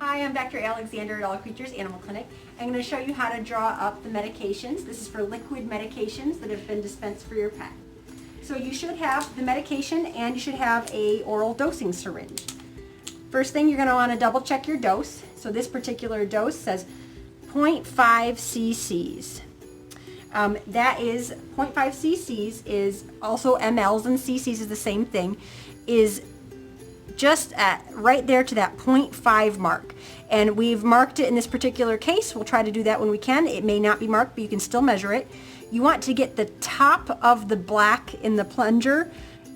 Hi, I'm Dr. Alexander at All Creatures Animal Clinic. I'm going to show you how to draw up the medications. This is for liquid medications that have been dispensed for your pet. So you should have the medication and you should have a oral dosing syringe. First thing, you're going to want to double check your dose. So this particular dose says 0.5 cc's. That is 0.5 cc's is also mLs, and cc's is the same thing, is just right there to that 0.5 mark. And we've marked it in this particular case. We'll try to do that when we can. It may not be marked, but you can still measure it. You want to get the top of the black in the plunger,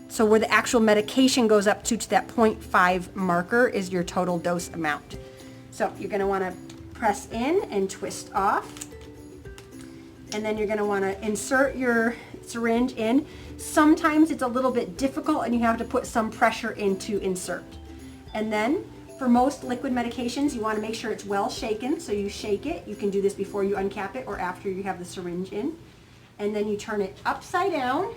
so where the actual medication goes up to that 0.5 marker is your total dose amount. So you're going to want to press in and twist off. And then you're going to want to insert your syringe in. Sometimes it's a little bit difficult and you have to put some pressure in to insert. And then for most liquid medications, you want to make sure it's well shaken. So you shake it. You can do this before you uncap it or after you have the syringe in. And then you turn it upside down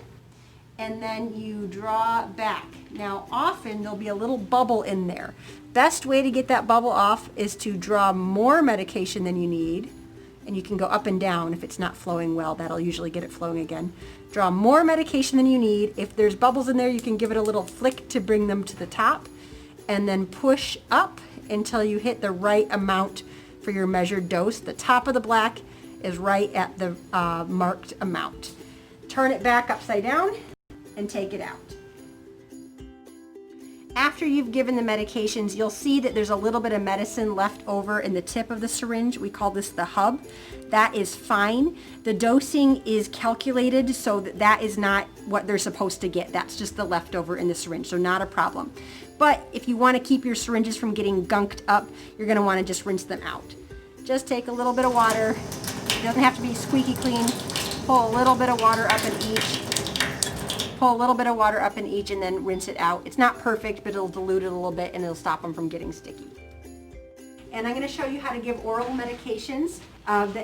and then you draw back. Now often there'll be a little bubble in there. Best way to get that bubble off is to draw more medication than you need. And you can go up and down if it's not flowing well. That'll usually get it flowing again. Draw more medication than you need. If there's bubbles in there, you can give it a little flick to bring them to the top, and then push up until you hit the right amount for your measured dose. The top of the black is right at the marked amount. Turn it back upside down and take it out. After you've given the medications, you'll see that there's a little bit of medicine left over in the tip of the syringe. We call this the hub. That is fine. The dosing is calculated so that is not what they're supposed to get. That's just the leftover in the syringe, so not a problem. But if you want to keep your syringes from getting gunked up, you're going to want to just rinse them out. Just take a little bit of water. It doesn't have to be squeaky clean. Pull a little bit of water up in each. Pull a little bit of water up in each and then rinse it out. It's not perfect, but it'll dilute it a little bit and it'll stop them from getting sticky. And I'm going to show you how to give oral medications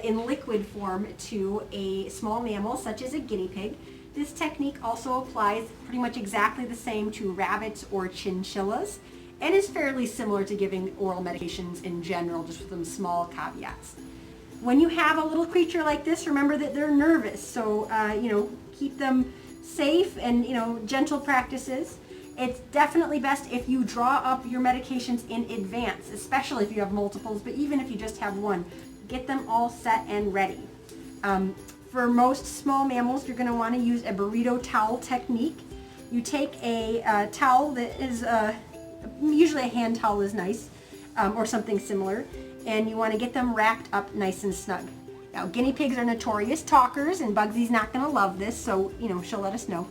in liquid form to a small mammal such as a guinea pig. This technique also applies pretty much exactly the same to rabbits or chinchillas and is fairly similar to giving oral medications in general, just with some small caveats. When you have a little creature like this, remember that they're nervous, so keep them safe and gentle practices. It's definitely best if you draw up your medications in advance, especially if you have multiples, but even if you just have one, get them all set and ready. For most small mammals, you're going to want to use a burrito towel technique. You take a towel that is usually a hand towel is nice, or something similar, and you want to get them wrapped up nice and snug. Now, guinea pigs are notorious talkers, and Bugsy's not going to love this, so, she'll let us know.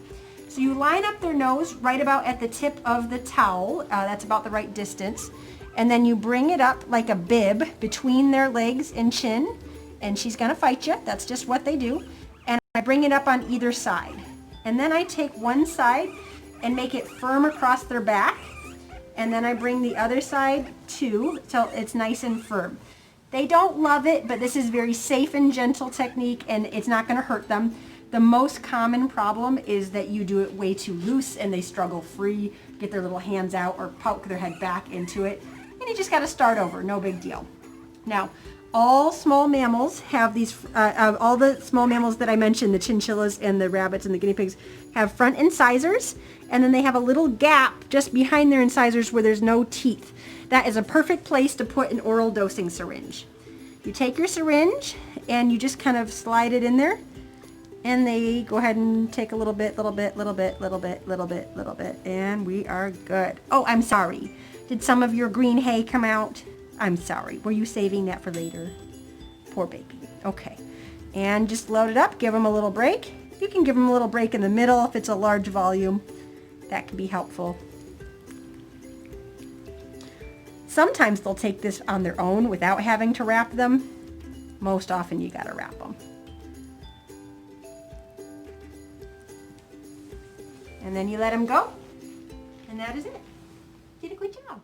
So you line up their nose right about at the tip of the towel. That's about the right distance. And then you bring it up like a bib between their legs and chin, and she's going to fight you. That's just what they do. And I bring it up on either side. And then I take one side and make it firm across their back, and then I bring the other side too, till it's nice and firm. They don't love it, but this is very safe and gentle technique, and it's not going to hurt them. The most common problem is that you do it way too loose and they struggle free, get their little hands out or poke their head back into it, and you just got to start over. No big deal. Now, all small mammals have these, all the small mammals that I mentioned, the chinchillas and the rabbits and the guinea pigs, have front incisors, and then they have a little gap just behind their incisors where there's no teeth. That is a perfect place to put an oral dosing syringe. You take your syringe and you just kind of slide it in there, and they go ahead and take a little bit, and we are good. Oh, I'm sorry. Did some of your green hay come out? I'm sorry. Were you saving that for later? Poor baby. Okay. And just load it up. Give them a little break. You can give them a little break in the middle if it's a large volume. That can be helpful. Sometimes they'll take this on their own without having to wrap them. Most often you gotta wrap them. And then you let them go. And that is it. You did a good job.